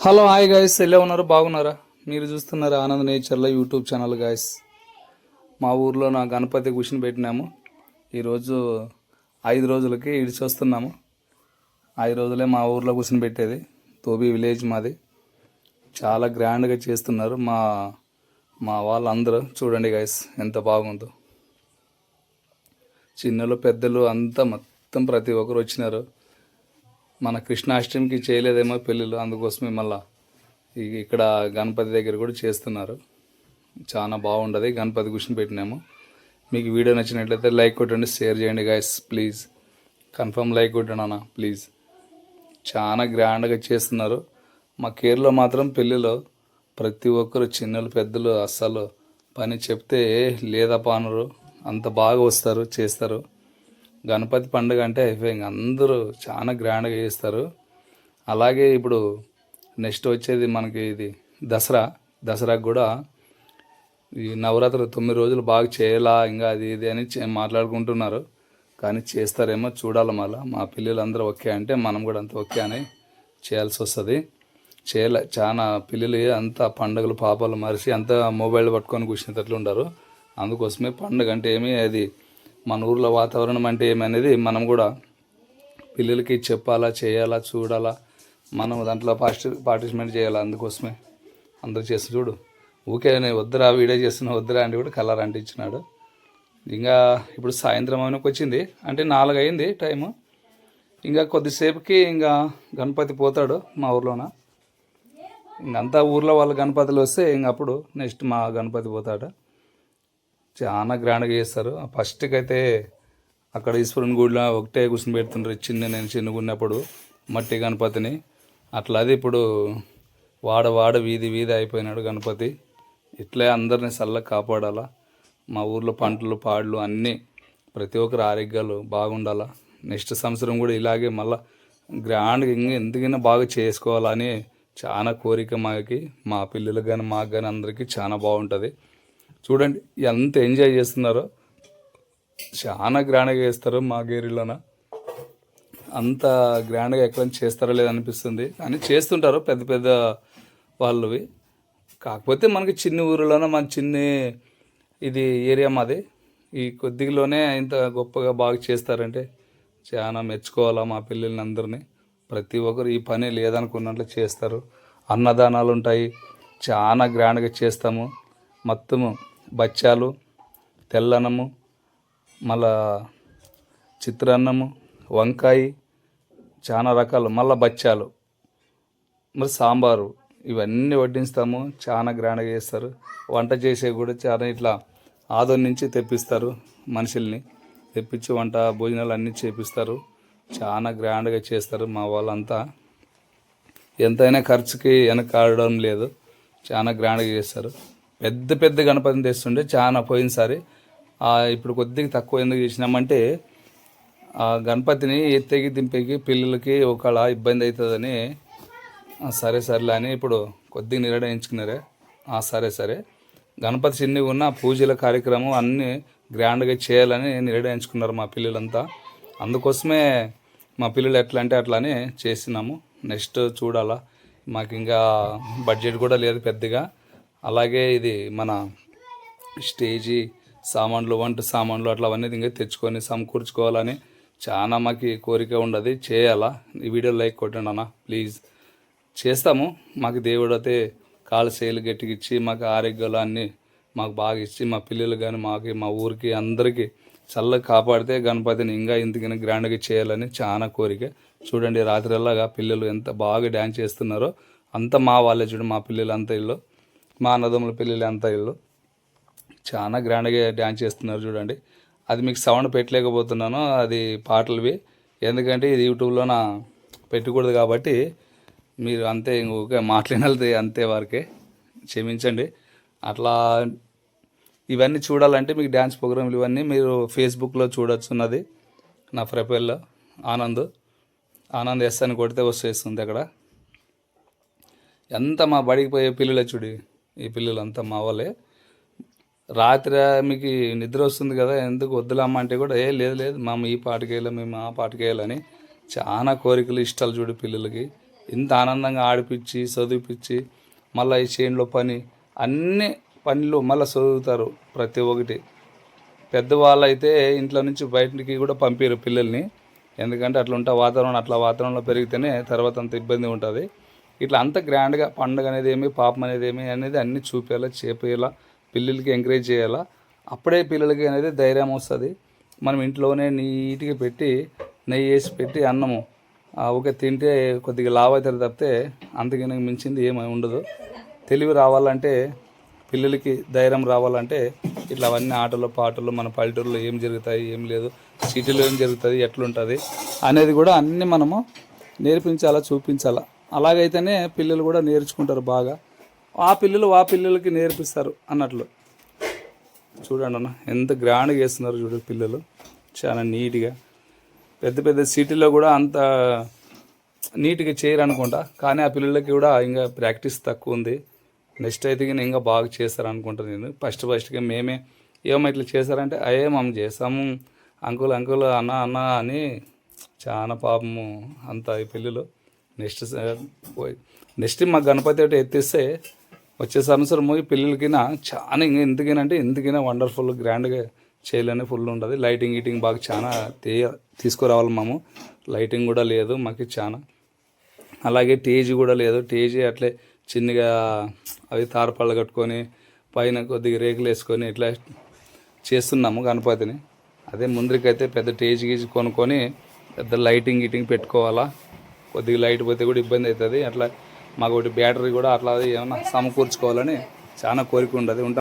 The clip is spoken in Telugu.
హలో హాయ్ గాయస్, ఎలా ఉన్నారు? బాగున్నారా? మీరు చూస్తున్నారు ఆనంద్ నేచర్లో యూట్యూబ్ ఛానల్ గాయస్. మా ఊర్లో నా గణపతి కూర్చుని పెట్టినాము. ఈరోజు 5 రోజులకి ఇడిచి వస్తున్నాము. 5 రోజులే మా ఊర్లో కూర్చుని పెట్టేది. తోబి విలేజ్ మాది. చాలా గ్రాండ్గా చేస్తున్నారు మా మా వాళ్ళందరూ. చూడండి గాయస్ ఎంత బాగుందో. చిన్నలు పెద్దలు అంతా మొత్తం ప్రతి ఒక్కరు వచ్చినారు. మన కృష్ణాష్టమికి చేయలేదేమో పెళ్ళిళ్ళు, అందుకోసమే మళ్ళా ఇక్కడ గణపతి దగ్గర కూడా చేస్తున్నారు. చాలా బాగుండదు. గణపతి కూర్చుని పెట్టినాము. మీకు వీడియో నచ్చినట్లయితే లైక్ కొట్టండి, షేర్ చేయండి గాయస్ ప్లీజ్. కన్ఫర్మ్ లైక్ కొట్టండి అన్న ప్లీజ్. చాలా గ్రాండ్గా చేస్తున్నారు. మా కేర్లో మాత్రం పెళ్ళిలో ప్రతి ఒక్కరు చిన్నలు పెద్దలు అస్సలు పని చెప్తే లేదా పానరు అంత బాగా వస్తారు, చేస్తారు. గణపతి పండుగ అంటే అయిపోయి అందరూ చాలా గ్రాండ్గా చేస్తారు. అలాగే ఇప్పుడు నెక్స్ట్ వచ్చేది మనకి ఇది దసరాకు కూడా ఈ నవరాత్రి 9 రోజులు బాగా చేయాలా ఇంకా అది ఇది అని మాట్లాడుకుంటున్నారు. కానీ చేస్తారేమో చూడాలి. మళ్ళీ మా పిల్లలందరూ ఓకే అంటే మనం కూడా అంత ఓకే అని చేయాల్సి వస్తుంది. చాలా పిల్లలు అంతా పండుగలు పాపాలు మరిచి అంతా మొబైల్ పట్టుకొని కూర్చునేటట్లు ఉండరు. అందుకోసమే పండుగ అంటే ఏమి, అది మన ఊర్లో వాతావరణం అంటే ఏమనేది మనం కూడా పిల్లలకి చెప్పాలా, చేయాలా, చూడాలా, మనం దాంట్లో పార్టిసిపేట్ చేయాలా. అందుకోసమే అందరూ చేసి చూడు ఊకే వద్దురా వీడియో చేస్తున్నా వద్దురా అంటే కూడా కలర్ అంటించినాడు. ఇంకా ఇప్పుడు సాయంత్రం అయినకి వచ్చింది అంటే 4 అయింది టైము. ఇంకా కొద్దిసేపుకి ఇంకా గణపతి పోతాడు మా ఊర్లోన. ఇంకంతా ఊర్లో వాళ్ళ గణపతులు వస్తే ఇంక అప్పుడు నెక్స్ట్ మా గణపతి పోతాడు. చాలా గ్రాండ్గా చేస్తారు. ఫస్ట్కి అయితే అక్కడ ఈశ్వరుని గుడిలో ఒకటే కూర్చొని పెడుతుండ్రు. నేను చిన్నగా ఉన్నప్పుడు మట్టి గణపతిని. అట్లా అది ఇప్పుడు వాడ వీధి అయిపోయినాడు గణపతి. ఇట్లే అందరిని చల్లగా కాపాడాలా. మా ఊర్లో పంటలు పాడులు అన్నీ ప్రతి ఒక్కరు ఆరోగ్యాలు బాగుండాలా. నెక్స్ట్ సంవత్సరం కూడా ఇలాగే మళ్ళీ గ్రాండ్గా ఇంకా ఎందుకైనా బాగా చేసుకోవాలని చాలా కోరిక మాకి, మా పిల్లలకు కానీ మాకు కానీ అందరికీ చాలా బాగుంటుంది. చూడండి ఎంత ఎంజాయ్ చేస్తున్నారో. చాలా గ్రాండ్గా చేస్తారు మా గేరిలోన. అంత గ్రాండ్గా ఎక్కడ చేస్తారో లేదనిపిస్తుంది, కానీ చేస్తుంటారు పెద్ద పెద్ద వాళ్ళవి. కాకపోతే మనకి చిన్న ఊరిలోన మన చిన్న ఇది ఏరియా మాది. ఈ కొద్దిలోనే ఇంత గొప్పగా బాగా చేస్తారంటే చాలా మెచ్చుకోవాలా మా పిల్లల్ని అందరినీ. ప్రతి ఒక్కరు ఈ పని లేదనుకున్నట్లు చేస్తారు. అన్నదానాలు ఉంటాయి, చాలా గ్రాండ్గా చేస్తాము. మొత్తము బచ్చాలు, తెల్లన్నము, మళ్ళా చిత్రాన్నము, వంకాయ, చాలా రకాలు, మళ్ళీ బచ్చాలు, మరి సాంబారు ఇవన్నీ వడ్డిస్తాము. చాలా గ్రాండ్గా చేస్తారు. వంట చేసే కూడా చాలా ఇట్లా ఆదోని నుంచి తెప్పిస్తారు. మనుషుల్ని తెప్పించి వంట భోజనాలు అన్నీ చేపిస్తారు. చాలా గ్రాండ్గా చేస్తారు మా వాళ్ళంతా. ఎంతైనా ఖర్చుకి వెనకాడడం లేదు. చాలా గ్రాండ్గా చేస్తారు. పెద్ద పెద్ద గణపతిని తెస్తుండే చాలా పోయినసారి. ఇప్పుడు కొద్దిగా తక్కువ ఎందుకు చేసినామంటే ఆ గణపతిని ఎత్తేకి దింపేకి పిల్లలకి ఒకలా ఇబ్బంది అవుతుందని సరేలే అని ఇప్పుడు కొద్దిగా నిర్ణయించుకున్నారే. సరే గణపతి చిన్నగా ఉన్న పూజల కార్యక్రమం అన్నీ గ్రాండ్గా చేయాలని నిర్ణయించుకున్నారు మా పిల్లలంతా. అందుకోసమే మా పిల్లలు ఎట్లా అంటే అట్లా అని చేసినాము. నెక్స్ట్ చూడాలా. మాకు ఇంకా బడ్జెట్ కూడా లేదు పెద్దగా. అలాగే ఇది మన స్టేజీ సామాన్లు, వంట సామాన్లు అట్లా అవన్నీ ఇంకా తెచ్చుకొని సమకూర్చుకోవాలని చాలా మాకు కోరిక ఉండదు. చేయాలా. ఈ వీడియో లైక్ కొట్టండి అన్న ప్లీజ్. చేస్తాము. మాకు దేవుడు అయితే కాలు చేలు గట్టికిచ్చి మాకు ఆరోగ్యాలు అన్నీ మాకు బాగా ఇచ్చి మా పిల్లలు కానీ మాకు మా ఊరికి అందరికీ చల్లగా కాపాడితే గణపతిని ఇంకా ఇంతకైనా గ్రాండ్గా చేయాలని చాలా కోరిక. చూడండి రాత్రిలాగా పిల్లలు ఎంత బాగా డ్యాన్స్ చేస్తున్నారో. అంతా మా వాళ్ళే చూడండి, మా పిల్లలు అంతా ఇల్లు, మా అన్నదమ్ముల పిల్లలు అంతా ఇల్లు చాలా గ్రాండ్గా డ్యాన్స్ చేస్తున్నారు. చూడండి అది మీకు సౌండ్ పెట్టలేకపోతున్నాను, అది పాటలవి. ఎందుకంటే ఇది యూట్యూబ్లోన పెట్టకూడదు కాబట్టి మీరు అంతే ఇంకొక మాట్లాడినది అంతే వరకే, క్షమించండి. అట్లా ఇవన్నీ చూడాలంటే మీకు డ్యాన్స్ ప్రోగ్రాంలు ఇవన్నీ మీరు ఫేస్బుక్లో చూడొచ్చున్నది. నా ప్రొఫైల్లో ఆనంద్ ఎస్ అని కొడితే వస్తుంది. అక్కడ ఎంత మా బడికి పోయే పిల్లలే చూడి, ఈ పిల్లలంతా మా వాళ్ళే. రాత్రి మీకు నిద్ర వస్తుంది కదా, ఎందుకు వద్దులమ్మ అంటే కూడా లేదు మేము ఈ పాటకి వెళ్ళాం, మేము ఆ పాటకి వెళ్ళాలని చాలా కోరికలు ఇష్టాలు చూడు పిల్లలకి. ఇంత ఆనందంగా ఆడిపించి చదివిపించి మళ్ళీ ఈ చేనులో పని అన్ని పనులు మళ్ళీ చదువుతారు ప్రతి ఒక్కటి. పెద్దవాళ్ళు అయితే ఇంట్లో నుంచి బయటికి కూడా పంపారు పిల్లల్ని, ఎందుకంటే అట్లా ఉంటే వాతావరణం అట్లా వాతావరణంలో పెరిగితేనే తర్వాత అంత ఇబ్బంది ఉంటుంది. ఇట్లా అంత గ్రాండ్గా పండుగ అనేది ఏమి పాపం అనేది ఏమి అనేది అన్నీ చూపించాలా, చేపేయాలా, పిల్లలకి ఎంకరేజ్ చేయాలా. అప్పుడే పిల్లలకి అనేది ధైర్యం వస్తుంది. మనం ఇంట్లోనే నీట్గా పెట్టి నెయ్యి వేసి పెట్టి అన్నము ఒక తింటే కొద్దిగా లావు అవుతారు తప్పితే అంతకన్నా మించింది ఏమీ ఉండదు. తెలివి రావాలంటే, పిల్లలకి ధైర్యం రావాలంటే ఇట్లా అవన్నీ ఆటలు పాటలు మన పల్లెటూరులో ఏం జరుగుతాయి, ఏం లేదు, సిటీలో ఏం జరుగుతుంది, ఎట్లుంటుంది అనేది కూడా అన్నీ మనము నేర్పించాలా, చూపించాలా. అలాగైతేనే పిల్లలు కూడా నేర్చుకుంటారు బాగా. ఆ పిల్లలకి నేర్పిస్తారు అన్నట్లు. చూడండి అన్న ఎంత గ్రాండ్గా వేస్తున్నారు చూడు పిల్లలు, చాలా నీట్గా. పెద్ద పెద్ద సిటీలో కూడా అంత నీట్గా చేయరు అనుకుంటా, కానీ ఆ పిల్లలకి కూడా ఇంకా ప్రాక్టీస్ తక్కువ ఉంది. నెక్స్ట్ అయితే ఇంకా బాగా చేస్తారు అనుకుంటాను నేను. ఫస్ట్గా మేమే ఏమో ఇట్లా చేశారంటే అయ్యే మేము చేస్తాము అంకుల్ అన్న అన్న అని చాలా పాపము అంత ఈ పిల్లలు. నెక్స్ట్ మా గణపతి ఒకటి ఎత్తిస్తే వచ్చే సంవత్సరం ఈ పిల్లలకి చాలా ఇంకా ఎందుకైనా వండర్ఫుల్ గ్రాండ్గా చేయాలని ఫుల్ ఉంటుంది. లైటింగ్ గీటింగ్ బాగా చాలా తీసుకురావాలి మేము. లైటింగ్ కూడా లేదు మాకు చాలా. అలాగే టేజీ కూడా లేదు. టేజీ అట్లే చిన్నగా అవి తారపళ్ళు కట్టుకొని పైన కొద్దిగా రేకులు వేసుకొని ఇట్లా చేస్తున్నాము గణపతిని. అదే ముందరికైతే పెద్ద టేజ్ గీజ్ కొనుక్కొని పెద్ద లైటింగ్ గీటింగ్ పెట్టుకోవాలా. కొద్దిగా లైట్ పోతే కూడా ఇబ్బంది అవుతుంది. అట్లా మాకు ఒకటి బ్యాటరీ కూడా అట్లా ఏమన్నా సమకూర్చుకోవాలని చాలా కోరిక ఉండదు.